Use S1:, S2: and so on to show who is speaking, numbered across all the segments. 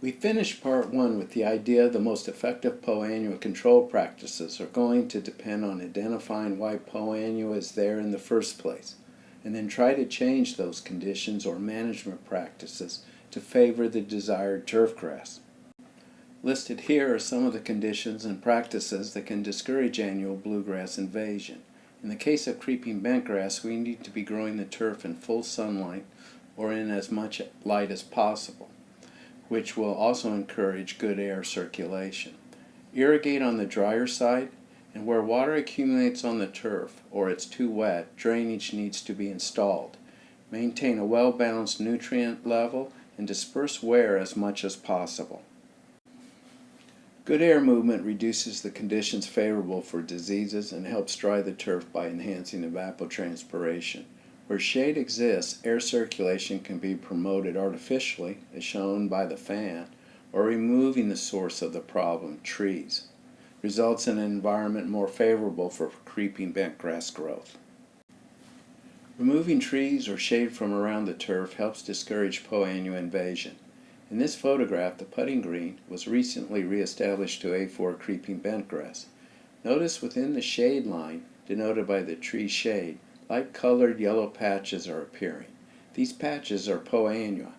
S1: We finished part one with the idea the most effective poa-annua control practices are going to depend on identifying why poa-annua is there in the first place, and then try to change those conditions or management practices to favor the desired turfgrass. Listed here are some of the conditions and practices that can discourage annual bluegrass invasion. In the case of creeping bentgrass, we need to be growing the turf in full sunlight or in as much light as possible, which will also encourage good air circulation. Irrigate on the drier side, and where water accumulates on the turf or it's too wet, drainage needs to be installed. Maintain a well-balanced nutrient level and disperse wear as much as possible. Good air movement reduces the conditions favorable for diseases and helps dry the turf by enhancing evapotranspiration. Where shade exists, air circulation can be promoted artificially, as shown by the fan, or removing the source of the problem, trees. Results in an environment more favorable for creeping bentgrass growth. Removing trees or shade from around the turf helps discourage poa-annua invasion. In this photograph, the putting green was recently re-established to A4 creeping bentgrass. Notice within the shade line, denoted by the tree shade, light-colored yellow patches are appearing. These patches are poa-annua.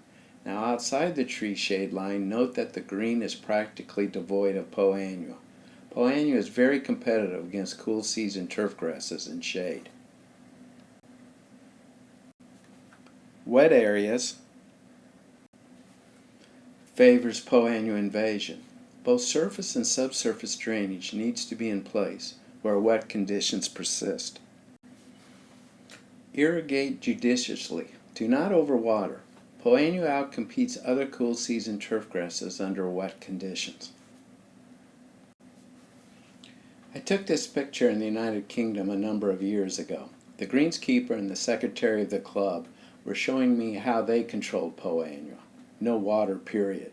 S1: Now outside the tree shade line, note that the green is practically devoid of poa-annua. Poa-annua is very competitive against cool season turf grasses in shade. Wet areas favors poa-annua invasion. Both surface and subsurface drainage needs to be in place where wet conditions persist. Irrigate judiciously. Do not overwater. Poa-annua outcompetes other cool season turf grasses under wet conditions. I took this picture in the United Kingdom a number of years ago. The greenskeeper and the secretary of the club were showing me how they controlled poa-annua. No water, period.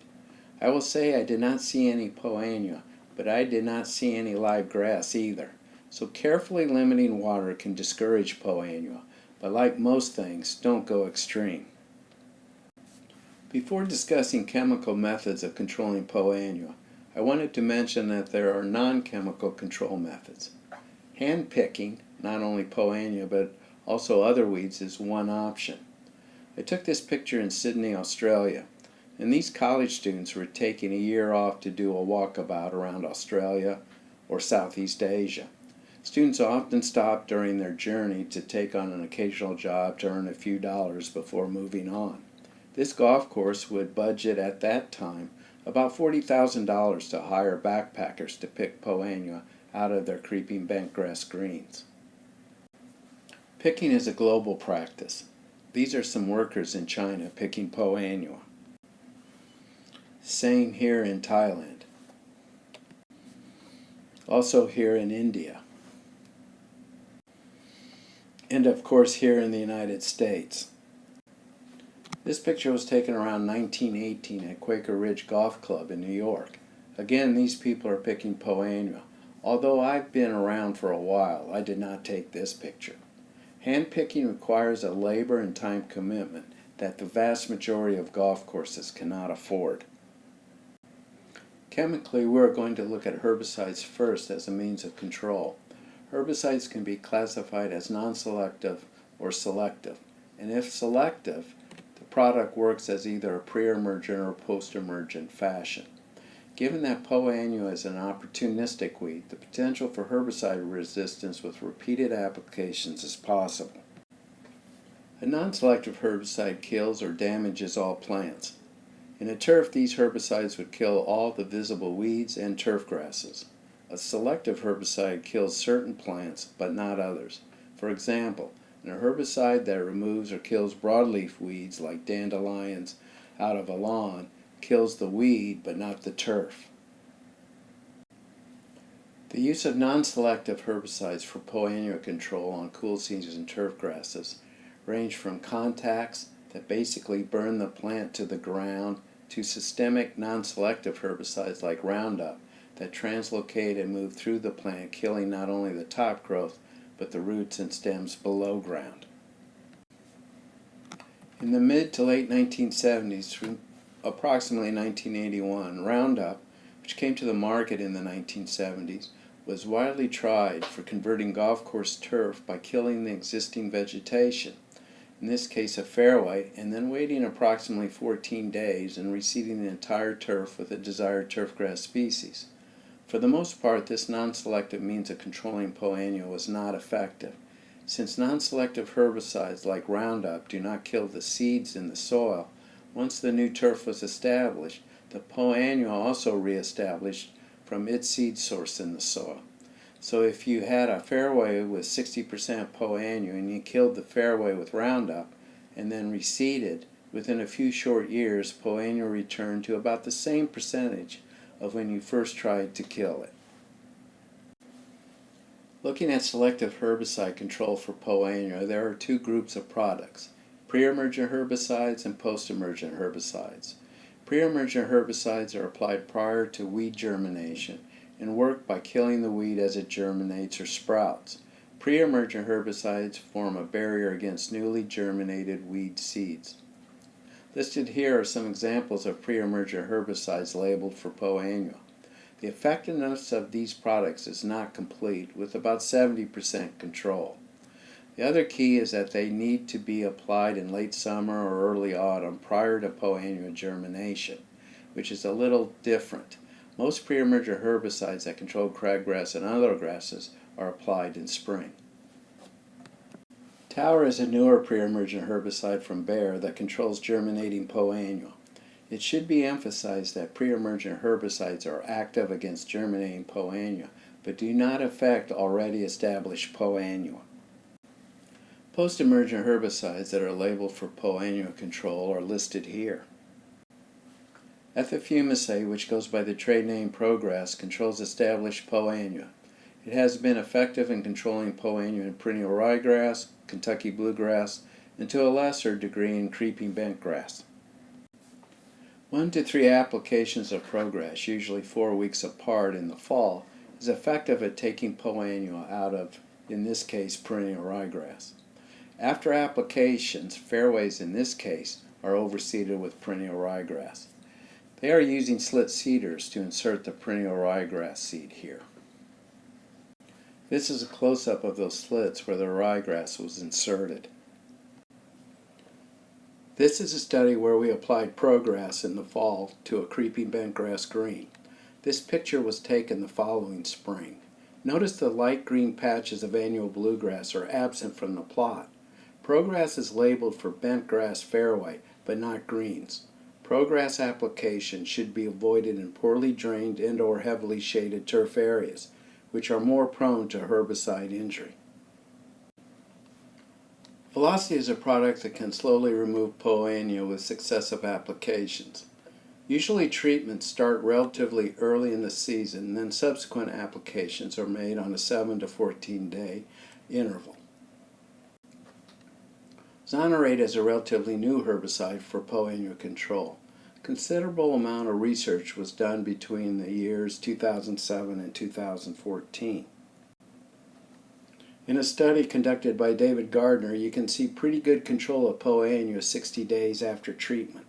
S1: I will say I did not see any poa-annua, but I did not see any live grass either. So carefully limiting water can discourage poa-annua. But like most things, don't go extreme. Before discussing chemical methods of controlling poa-annua, I wanted to mention that there are non-chemical control methods. Hand picking, not only poa-annua but also other weeds, is one option. I took this picture in Sydney, Australia, and these college students were taking a year off to do a walkabout around Australia or Southeast Asia. Students often stop during their journey to take on an occasional job to earn a few dollars before moving on. This golf course would budget at that time about $40,000 to hire backpackers to pick poa-annua out of their creeping bentgrass greens. Picking is a global practice. These are some workers in China picking poa-annua. Same here in Thailand. Also here in India. And of course here in the United States. This picture was taken around 1918 at Quaker Ridge Golf Club in New York. Again, these people are picking poa-annua. Although I've been around for a while, I did not take this picture. Hand picking requires a labor and time commitment that the vast majority of golf courses cannot afford. Chemically, we're going to look at herbicides first as a means of control. Herbicides can be classified as non-selective or selective, and if selective, the product works as either a pre-emergent or post-emergent fashion. Given that poa-annua is an opportunistic weed, the potential for herbicide resistance with repeated applications is possible. A non-selective herbicide kills or damages all plants. In a turf, these herbicides would kill all the visible weeds and turf grasses. A selective herbicide kills certain plants, but not others. For example, a herbicide that removes or kills broadleaf weeds like dandelions out of a lawn kills the weed, but not the turf. The use of non-selective herbicides for poa-annua control on cool season turf grasses range from contacts that basically burn the plant to the ground to systemic non-selective herbicides like Roundup that translocate and move through the plant, killing not only the top growth but the roots and stems below ground. In the mid to late 1970s, approximately 1981, Roundup, which came to the market in the 1970s, was widely tried for converting golf course turf by killing the existing vegetation, in this case a fairway, and then waiting approximately 14 days and reseeding the entire turf with a desired turfgrass species. For the most part, this non-selective means of controlling Poa annua was not effective. Since non-selective herbicides like Roundup do not kill the seeds in the soil, once the new turf was established, the Poa annua also re-established from its seed source in the soil. So if you had a fairway with 60% Poa annua and you killed the fairway with Roundup and then reseeded, within a few short years Poa annua returned to about the same percentage of when you first tried to kill it. Looking at selective herbicide control for Poa annua, there are two groups of products: pre-emergent herbicides and post-emergent herbicides. Pre-emergent herbicides are applied prior to weed germination and work by killing the weed as it germinates or sprouts. Pre-emergent herbicides form a barrier against newly germinated weed seeds. Listed here are some examples of pre-emergent herbicides labeled for Poa annua. The effectiveness of these products is not complete, with about 70% control. The other key is that they need to be applied in late summer or early autumn prior to Poa annua germination, which is a little different. Most pre-emergent herbicides that control crabgrass and other grasses are applied in spring. Tower is a newer pre-emergent herbicide from Bayer that controls germinating Poa annua. It should be emphasized that pre-emergent herbicides are active against germinating Poa annua, but do not affect already established Poa annua. Post-emergent herbicides that are labeled for Poa annua control are listed here. Ethifumicate, which goes by the trade name Progress, controls established Poa annua. It has been effective in controlling Poa annua in perennial ryegrass, Kentucky bluegrass, and to a lesser degree in creeping bentgrass. 1 to 3 applications of Progress, usually 4 weeks apart in the fall, is effective at taking Poa annua out of, in this case, perennial ryegrass. After applications, fairways in this case are overseeded with perennial ryegrass. They are using slit seeders to insert the perennial ryegrass seed here. This is a close-up of those slits where the ryegrass was inserted. This is a study where we applied Progress in the fall to a creeping bentgrass green. This picture was taken the following spring. Notice the light green patches of annual bluegrass are absent from the plot. Progress is labeled for bentgrass fairway, but not greens. Progress application should be avoided in poorly drained and/or heavily shaded turf areas, which are more prone to herbicide injury. Velocity is a product that can slowly remove Poa annua with successive applications. Usually treatments start relatively early in the season, and then subsequent applications are made on a 7 to 14 day interval. Zonerate is a relatively new herbicide for Poa annua control. Considerable amount of research was done between the years 2007 and 2014. In a study conducted by David Gardner, you can see pretty good control of Poa annua 60 days after treatment.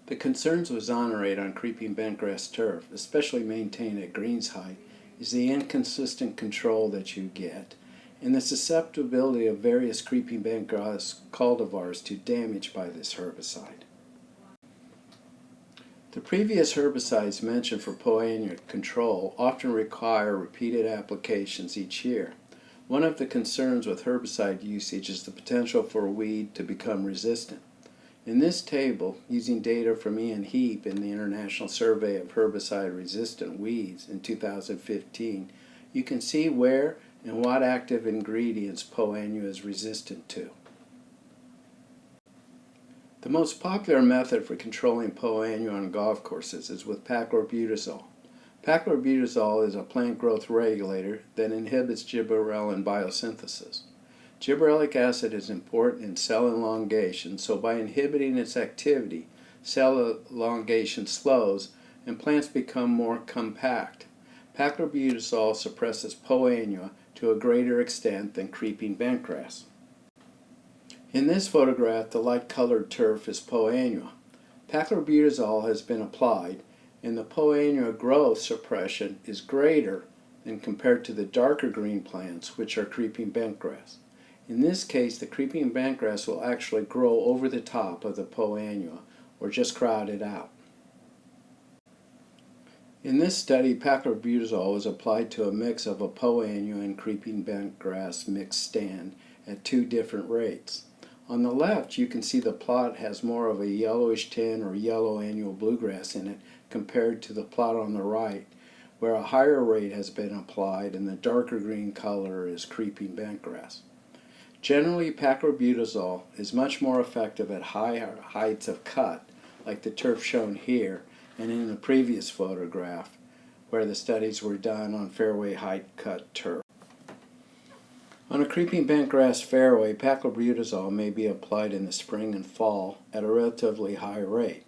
S1: The concerns with Zonerate on creeping bentgrass turf, especially maintained at greens height, is the inconsistent control that you get and the susceptibility of various creeping bentgrass cultivars to damage by this herbicide. The previous herbicides mentioned for Poa annua control often require repeated applications each year. One of the concerns with herbicide usage is the potential for a weed to become resistant. In this table, using data from Ian Heap in the International Survey of Herbicide-Resistant Weeds in 2015, you can see where and what active ingredients Poa annua is resistant to. The most popular method for controlling Poa annua on golf courses is with paclobutazol. Paclobutazol is a plant growth regulator that inhibits gibberellin biosynthesis. Gibberellic acid is important in cell elongation, so by inhibiting its activity, cell elongation slows and plants become more compact. Paclobutazol suppresses Poa annua to a greater extent than creeping bentgrass. In this photograph, the light-colored turf is Poa annua. Paclobutazol has been applied, and the poa annua growth suppression is greater than compared to the darker green plants, which are creeping bentgrass. In this case, the creeping bentgrass will actually grow over the top of the poa annua, or just crowd it out. In this study, paclobutazol was applied to a mix of a poa annua and creeping bentgrass mixed stand at 2 different rates. On the left, you can see the plot has more of a yellowish tin or yellow annual bluegrass in it compared to the plot on the right, where a higher rate has been applied and the darker green color is creeping bentgrass. Generally, paclobutazol is much more effective at higher heights of cut, like the turf shown here and in the previous photograph, where the studies were done on fairway height cut turf. On a creeping bentgrass fairway, paclobutazol may be applied in the spring and fall at a relatively high rate.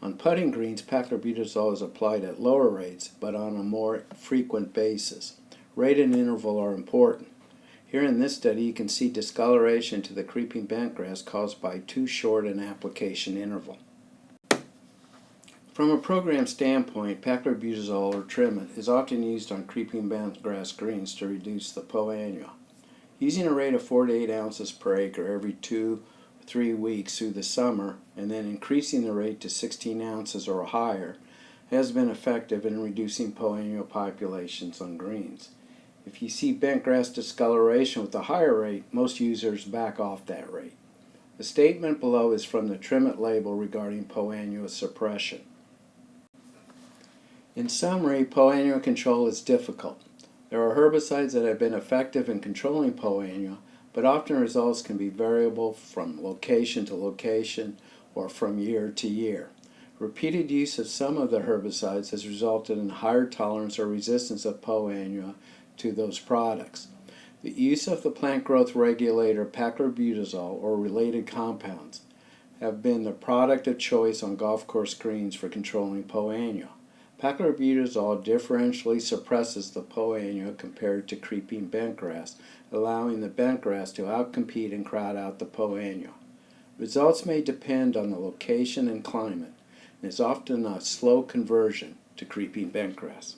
S1: On putting greens, paclobutazol is applied at lower rates, but on a more frequent basis. Rate and interval are important. Here in this study, you can see discoloration to the creeping bentgrass caused by too short an application interval. From a program standpoint, paclobutazol or Trimit is often used on creeping bentgrass greens to reduce the poa annua. Using a rate of 4 to 8 ounces per acre every 2 or 3 weeks through the summer, and then increasing the rate to 16 ounces or higher, has been effective in reducing poa annua populations on greens. If you see bentgrass discoloration with a higher rate, most users back off that rate. The statement below is from the Trimit label regarding poa annua suppression. In summary, poa annua control is difficult. There are herbicides that have been effective in controlling poa annua, but often results can be variable from location to location or from year to year. Repeated use of some of the herbicides has resulted in higher tolerance or resistance of poa annua to those products. The use of the plant growth regulator paclobutazol or related compounds have been the product of choice on golf course greens for controlling poa annua. Paclobutazol differentially suppresses the poa annua compared to creeping bentgrass, allowing the bentgrass to outcompete and crowd out the poa annua. Results may depend on the location and climate, and is often a slow conversion to creeping bentgrass.